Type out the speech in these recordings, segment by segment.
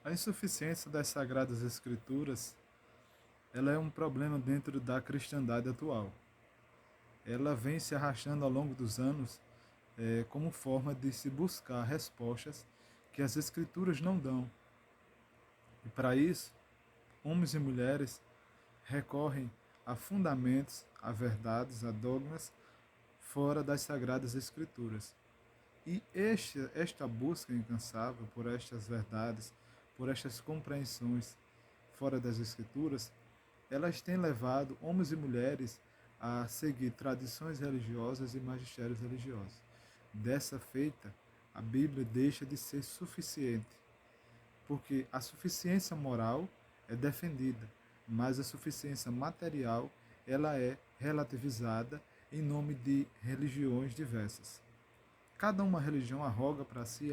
A insuficiência das Sagradas Escrituras, ela é um problema dentro da cristandade atual. Ela vem se arrastando ao longo dos anos como forma de se buscar respostas que as Escrituras não dão. E para isso, homens e mulheres recorrem a fundamentos, a verdades, a dogmas fora das Sagradas Escrituras. E esta busca incansável por estas verdades, por estas compreensões fora das Escrituras, elas têm levado homens e mulheres a seguir tradições religiosas e magistérios religiosos. Dessa feita, a Bíblia deixa de ser suficiente, porque a suficiência moral é defendida, mas a suficiência material ela é relativizada em nome de religiões diversas. Cada uma religião arrola para si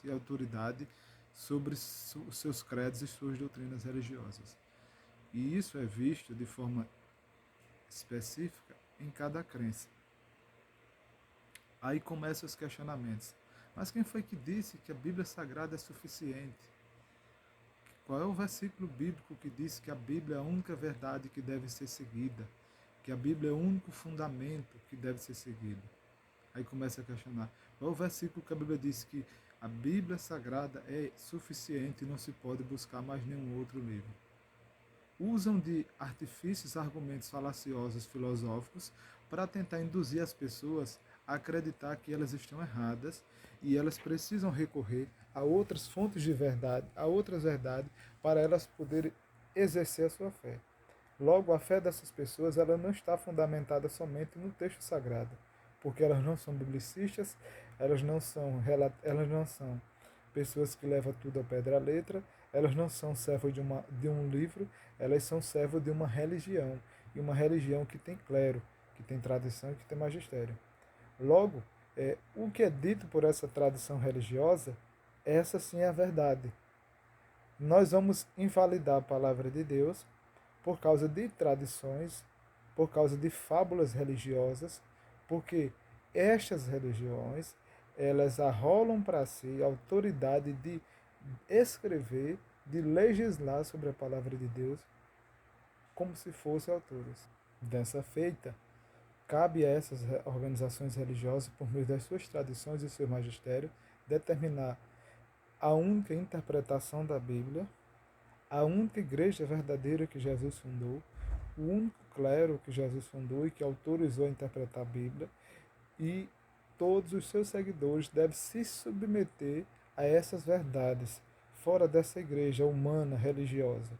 autoridade sobre os seus credos e suas doutrinas religiosas. E isso é visto de forma específica em cada crença. Aí começam os questionamentos. Mas quem foi que disse que a Bíblia Sagrada é suficiente? Qual é o versículo bíblico que diz que a Bíblia é a única verdade que deve ser seguida? Que a Bíblia é o único fundamento que deve ser seguido? Aí começa a questionar. Qual é o versículo que a Bíblia diz que a Bíblia Sagrada é suficiente e não se pode buscar mais nenhum outro livro? Usam de artifícios, argumentos falaciosos filosóficos para tentar induzir as pessoas a acreditar que elas estão erradas e elas precisam recorrer a outras fontes de verdade, a outras verdades, para elas poderem exercer a sua fé. Logo, a fé dessas pessoas ela não está fundamentada somente no texto sagrado, porque elas não são biblicistas, elas não são pessoas que levam tudo ao pé da letra, elas não são servos de um livro, elas são servos de uma religião, e uma religião que tem clero, que tem tradição e que tem magistério. Logo, o que é dito por essa tradição religiosa, essa sim é a verdade. Nós vamos invalidar a palavra de Deus por causa de tradições, por causa de fábulas religiosas, porque estas religiões elas arrolam para si a autoridade de escrever, de legislar sobre a palavra de Deus como se fossem autores. Dessa feita, cabe a essas organizações religiosas, por meio das suas tradições e seu magistério, determinar a única interpretação da Bíblia, a única igreja verdadeira que Jesus fundou, o único clero que Jesus fundou e que autorizou a interpretar a Bíblia, e todos os seus seguidores devem se submeter a essas verdades, fora dessa igreja humana, religiosa,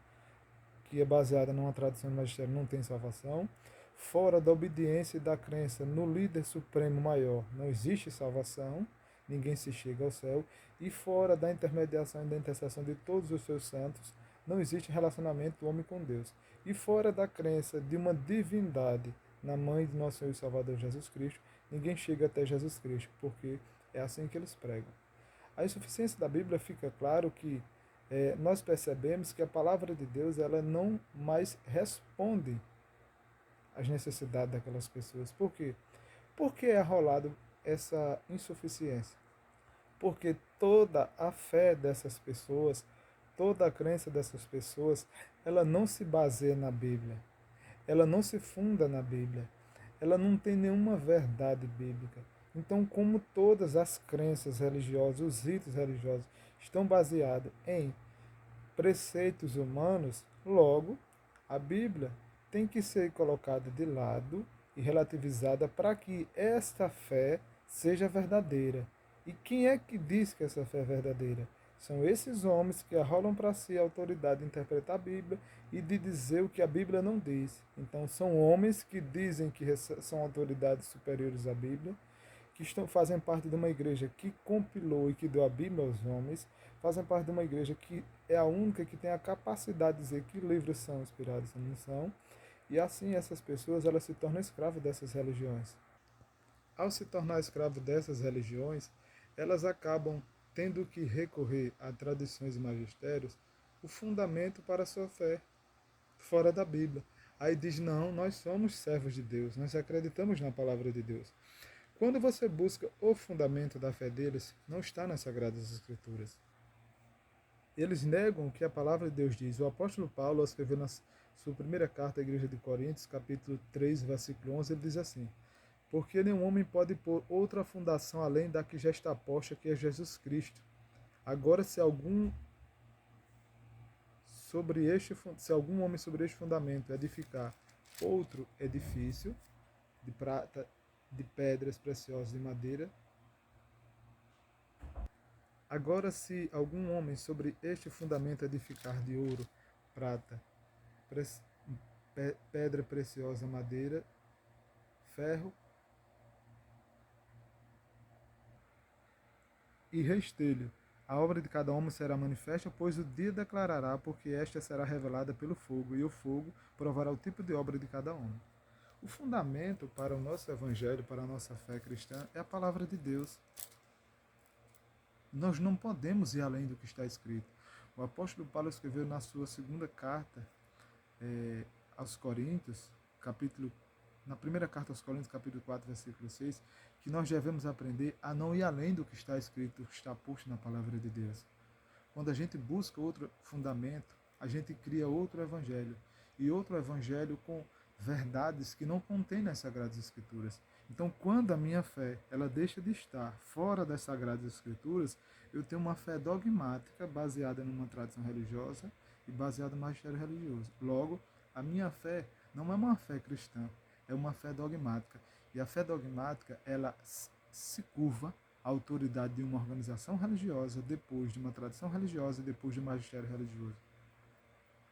que é baseada numa tradição do magistério, não tem salvação, fora da obediência e da crença no líder supremo maior, não existe salvação, ninguém se chega ao céu, e fora da intermediação e da intercessão de todos os seus santos, não existe relacionamento do homem com Deus. E fora da crença de uma divindade na mãe de nosso Senhor e Salvador Jesus Cristo, ninguém chega até Jesus Cristo, porque é assim que eles pregam. A insuficiência da Bíblia fica claro que nós percebemos que a palavra de Deus ela não mais responde às necessidades daquelas pessoas. Por quê? Por que é arrolado essa insuficiência? Porque toda a fé dessas pessoas, toda a crença dessas pessoas, ela não se baseia na Bíblia. Ela não se funda na Bíblia. Ela não tem nenhuma verdade bíblica. Então, como todas as crenças religiosas, os ritos religiosos estão baseados em preceitos humanos, logo, a Bíblia tem que ser colocada de lado e relativizada para que esta fé seja verdadeira. E quem é que diz que essa fé é verdadeira? São esses homens que arrolam para si a autoridade de interpretar a Bíblia e de dizer o que a Bíblia não diz. Então, são homens que dizem que são autoridades superiores à Bíblia, que fazem parte de uma igreja que compilou e que deu a Bíblia aos homens, fazem parte de uma igreja que é a única que tem a capacidade de dizer que livros são inspirados e não são, e assim essas pessoas elas se tornam escravas dessas religiões. Ao se tornar escravo dessas religiões, elas acabam tendo que recorrer a tradições e magistérios o fundamento para a sua fé, fora da Bíblia. Aí diz, não, nós somos servos de Deus, nós acreditamos na palavra de Deus. Quando você busca o fundamento da fé deles, não está nas Sagradas Escrituras. Eles negam o que a palavra de Deus diz. O apóstolo Paulo, ao escrever na sua primeira carta à igreja de Coríntios, capítulo 3, versículo 11, ele diz assim: porque nenhum homem pode pôr outra fundação além da que já está posta, que é Jesus Cristo. Agora, se algum homem sobre este fundamento edificar outro edifício de prata, de pedras preciosas, de madeira. Agora, se algum homem sobre este fundamento edificar de ouro, prata, pedra preciosa, madeira, ferro e restelho, a obra de cada homem será manifesta, pois o dia declarará, porque esta será revelada pelo fogo, e o fogo provará o tipo de obra de cada homem. O fundamento para o nosso evangelho, para a nossa fé cristã, é a palavra de Deus. Nós não podemos ir além do que está escrito. O apóstolo Paulo escreveu na sua segunda carta aos Coríntios, na primeira carta aos Coríntios, capítulo 4, versículo 6, que nós devemos aprender a não ir além do que está escrito, que está posto na palavra de Deus. Quando a gente busca outro fundamento, a gente cria outro evangelho. E outro evangelho com verdades que não contém nas Sagradas Escrituras. Então, quando a minha fé ela deixa de estar fora das Sagradas Escrituras, eu tenho uma fé dogmática baseada numa tradição religiosa e baseada no magistério religioso. Logo, a minha fé não é uma fé cristã, é uma fé dogmática. E a fé dogmática, ela se curva à autoridade de uma organização religiosa, depois de uma tradição religiosa, depois de um magistério religioso.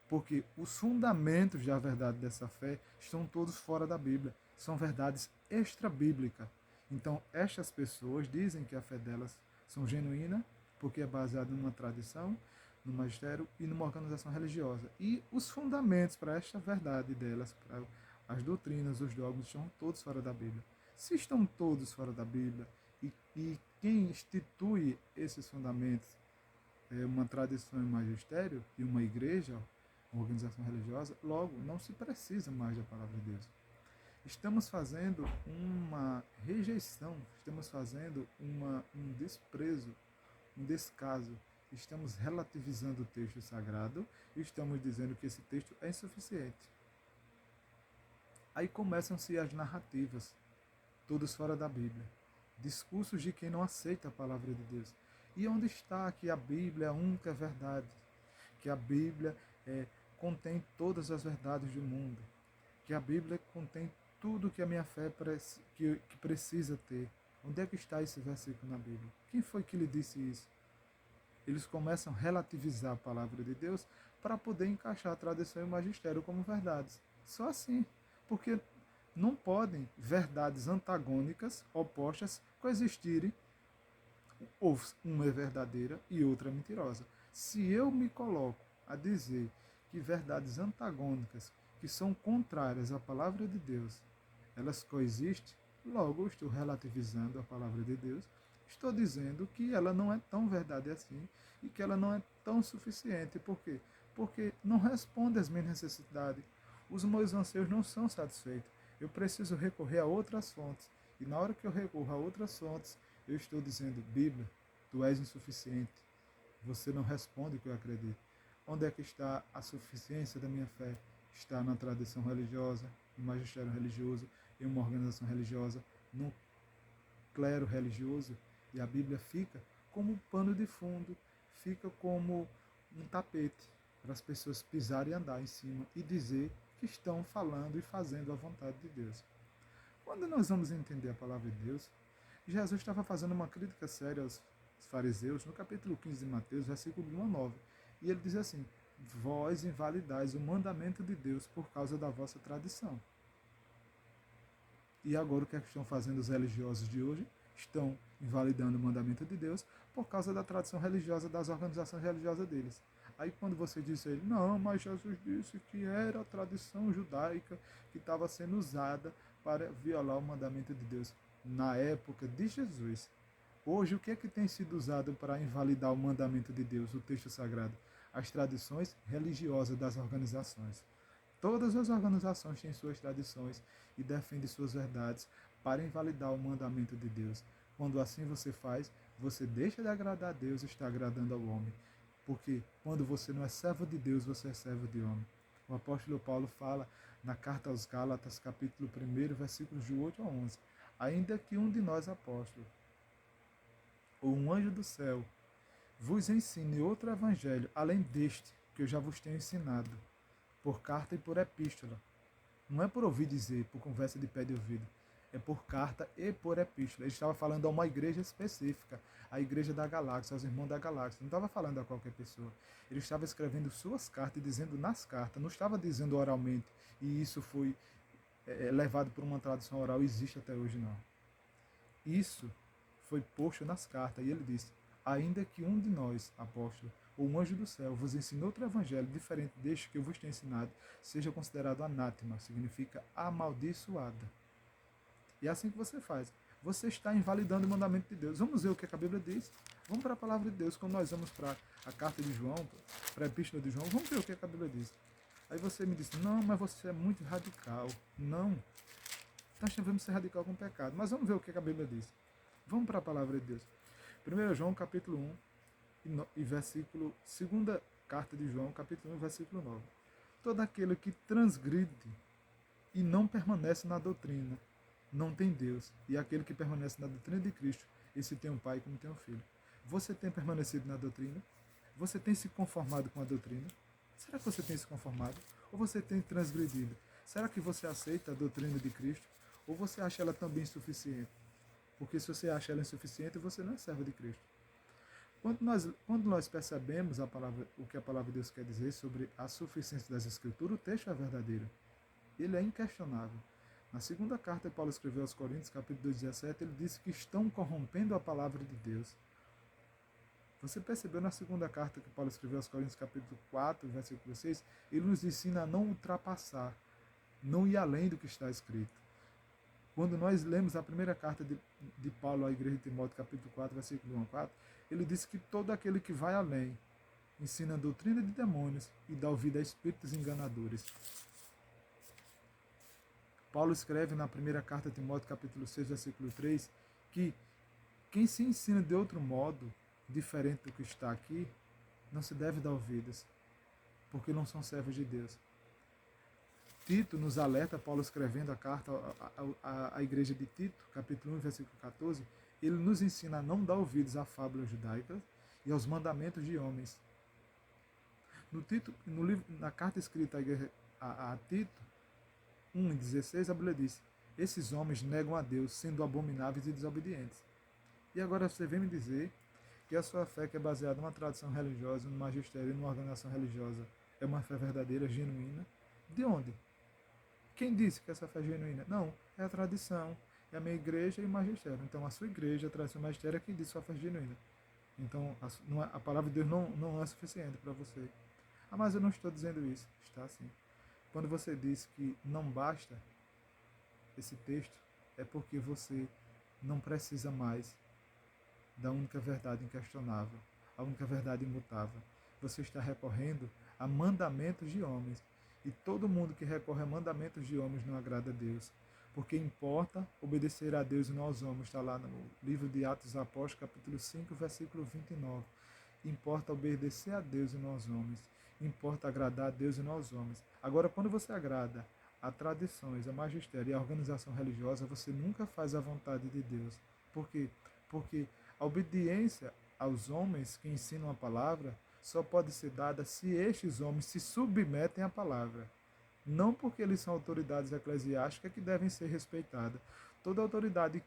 Porque os fundamentos da verdade dessa fé estão todos fora da Bíblia. São verdades extra-bíblicas. Então, estas pessoas dizem que a fé delas são genuína, porque é baseada numa tradição, no magistério e numa organização religiosa. E os fundamentos para esta verdade delas, para as doutrinas, os dogmas, estão todos fora da Bíblia. Se estão todos fora da Bíblia, e quem institui esses fundamentos é uma tradição e um magistério, e uma igreja, uma organização religiosa, logo não se precisa mais da palavra de Deus. Estamos fazendo uma rejeição, estamos fazendo um desprezo, um descaso. Estamos relativizando o texto sagrado e estamos dizendo que esse texto é insuficiente. Aí começam-se as narrativas, todas fora da Bíblia. Discursos de quem não aceita a palavra de Deus. E onde está que a Bíblia é a única verdade? Que a Bíblia contém todas as verdades do mundo? Que a Bíblia contém tudo que a minha fé que precisa ter? Onde é que está esse versículo na Bíblia? Quem foi que lhe disse isso? Eles começam a relativizar a palavra de Deus para poder encaixar a tradição e o magistério como verdades. Só assim. Porque não podem verdades antagônicas, opostas, coexistirem, ou uma é verdadeira e outra é mentirosa. Se eu me coloco a dizer que verdades antagônicas, que são contrárias à palavra de Deus, elas coexistem, logo eu estou relativizando a palavra de Deus, estou dizendo que ela não é tão verdade assim e que ela não é tão suficiente. Por quê? Porque não responde às minhas necessidades. Os meus anseios não são satisfeitos. Eu preciso recorrer a outras fontes. E na hora que eu recorro a outras fontes, eu estou dizendo: Bíblia, tu és insuficiente. Você não responde o que eu acredito. Onde é que está a suficiência da minha fé? Está na tradição religiosa, no magistério religioso, em uma organização religiosa, no clero religioso. E a Bíblia fica como um pano de fundo, fica como um tapete para as pessoas pisarem e andar em cima e dizer que estão falando e fazendo a vontade de Deus. Quando nós vamos entender a palavra de Deus, Jesus estava fazendo uma crítica séria aos fariseus no capítulo 15 de Mateus, versículo 1 a 9. E ele diz assim: vós invalidais o mandamento de Deus por causa da vossa tradição. E agora o que é que estão fazendo os religiosos de hoje? Estão invalidando o mandamento de Deus por causa da tradição religiosa das organizações religiosas deles. Aí quando você diz a ele: não, mas Jesus disse que era a tradição judaica que estava sendo usada para violar o mandamento de Deus na época de Jesus. Hoje, o que é que tem sido usado para invalidar o mandamento de Deus, o texto sagrado? As tradições religiosas das organizações. Todas as organizações têm suas tradições e defendem suas verdades para invalidar o mandamento de Deus. Quando assim você faz, você deixa de agradar a Deus e está agradando ao homem. Porque quando você não é servo de Deus, você é servo de homem. O apóstolo Paulo fala na carta aos Gálatas, capítulo 1, versículos de 8 a 11. Ainda que um de nós, apóstolo, ou um anjo do céu, vos ensine outro evangelho, além deste, que eu já vos tenho ensinado, por carta e por epístola. Não é por ouvir dizer, por conversa de pé de ouvido. É por carta e por epístola. Ele estava falando a uma igreja específica, a igreja da galáxia, aos irmãos da galáxia. Não estava falando a qualquer pessoa. Ele estava escrevendo suas cartas e dizendo nas cartas. Não estava dizendo oralmente. E isso foi levado por uma tradução oral. Existe até hoje, não. Isso foi posto nas cartas. E ele disse, ainda que um de nós, apóstolo, ou um anjo do céu, vos ensine outro evangelho diferente deste que eu vos tenho ensinado, seja considerado anátema, significa amaldiçoada. E é assim que você faz. Você está invalidando o mandamento de Deus. Vamos ver o que a Bíblia diz? Vamos para a palavra de Deus. Quando nós vamos para a carta de João, para a epístola de João, vamos ver o que a Bíblia diz. Aí você me diz, não, mas você é muito radical. Não. Nós devemos ser radical com o pecado. Mas vamos ver o que a Bíblia diz. Vamos para a palavra de Deus. 1 João, capítulo 1, e versículo, segunda carta de João, capítulo 1, versículo 9. Todo aquele que transgride e não permanece na doutrina, não tem Deus. E aquele que permanece na doutrina de Cristo, esse tem um pai como tem um filho. Você tem permanecido na doutrina? Você tem se conformado com a doutrina? Será que você tem se conformado? Ou você tem transgredido? Será que você aceita a doutrina de Cristo? Ou você acha ela também insuficiente? Porque se você acha ela insuficiente, você não é servo de Cristo. Quando nós percebemos o que a palavra de Deus quer dizer sobre a suficiência das Escrituras, o texto é verdadeiro. Ele é inquestionável. Na segunda carta que Paulo escreveu aos Coríntios, capítulo 2:17, ele disse que estão corrompendo a palavra de Deus. Você percebeu na segunda carta que Paulo escreveu aos Coríntios, capítulo 4, versículo 6, ele nos ensina a não ultrapassar, não ir além do que está escrito. Quando nós lemos a primeira carta de Paulo à igreja de Timóteo, capítulo 4, versículo 1 a 4, ele disse que todo aquele que vai além ensina a doutrina de demônios e dá ouvido a espíritos enganadores. Paulo escreve na primeira carta a Timóteo, capítulo 6, versículo 3, que quem se ensina de outro modo, diferente do que está aqui, não se deve dar ouvidos, porque não são servos de Deus. Tito nos alerta, Paulo escrevendo a carta à igreja de Tito, capítulo 1, versículo 14, ele nos ensina a não dar ouvidos a fábulas judaicas e aos mandamentos de homens. Na carta escrita a Tito, 1:16, a Bíblia diz, esses homens negam a Deus, sendo abomináveis e desobedientes. E agora você vem me dizer que a sua fé, que é baseada numa tradição religiosa, num magistério, numa organização religiosa, é uma fé verdadeira, genuína. De onde? Quem disse que essa fé é genuína? Não, é a tradição, é a minha igreja e o magistério. Então a sua igreja, a tradição e o magistério é quem diz que sua fé é genuína. Então a palavra de Deus não é suficiente para você. Ah, mas eu não estou dizendo isso. Está sim. Quando você diz que não basta esse texto, é porque você não precisa mais da única verdade inquestionável, a única verdade imutável. Você está recorrendo a mandamentos de homens. E todo mundo que recorre a mandamentos de homens não agrada a Deus. Porque importa obedecer a Deus e não aos homens. Está lá no livro de Atos dos Apóstolos, capítulo 5, versículo 29. Importa obedecer a Deus e não aos homens. Importa agradar a Deus e não aos homens. Agora, quando você agrada a tradições, a magistério e a organização religiosa, você nunca faz a vontade de Deus. Por quê? Porque a obediência aos homens que ensinam a palavra só pode ser dada se estes homens se submetem à palavra. Não porque eles são autoridades eclesiásticas que devem ser respeitadas. Toda autoridade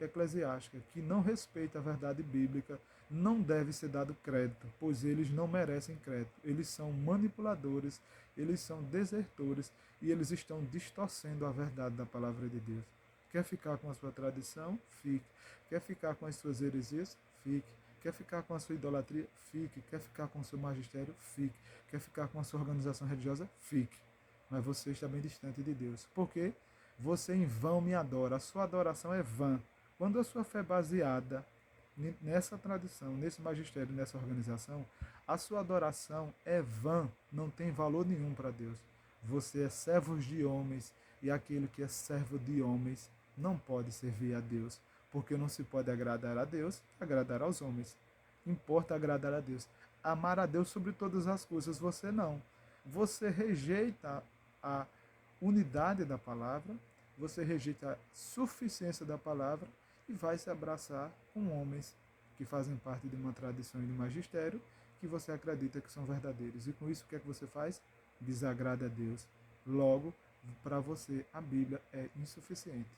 eclesiástica que não respeita a verdade bíblica não deve ser dado crédito, pois eles não merecem crédito. Eles são manipuladores, eles são desertores e eles estão distorcendo a verdade da palavra de Deus. Quer ficar com a sua tradição? Fique. Quer ficar com as suas heresias? Fique. Quer ficar com a sua idolatria? Fique. Quer ficar com o seu magistério? Fique. Quer ficar com a sua organização religiosa? Fique. Mas você está bem distante de Deus. Por quê? Você em vão me adora. A sua adoração é vã. Quando a sua fé é baseada nessa tradição, nesse magistério, nessa organização, a sua adoração é vã. Não tem valor nenhum para Deus. Você é servo de homens e aquele que é servo de homens não pode servir a Deus. Porque não se pode agradar a Deus, agradar aos homens. Importa agradar a Deus. amar a Deus sobre todas as coisas. Você não. Você rejeita a unidade da palavra, você rejeita a suficiência da palavra e vai se abraçar com homens que fazem parte de uma tradição e de um magistério que você acredita que são verdadeiros. E com isso, o que é que você faz? Desagrada a Deus. Logo, para você, a Bíblia é insuficiente.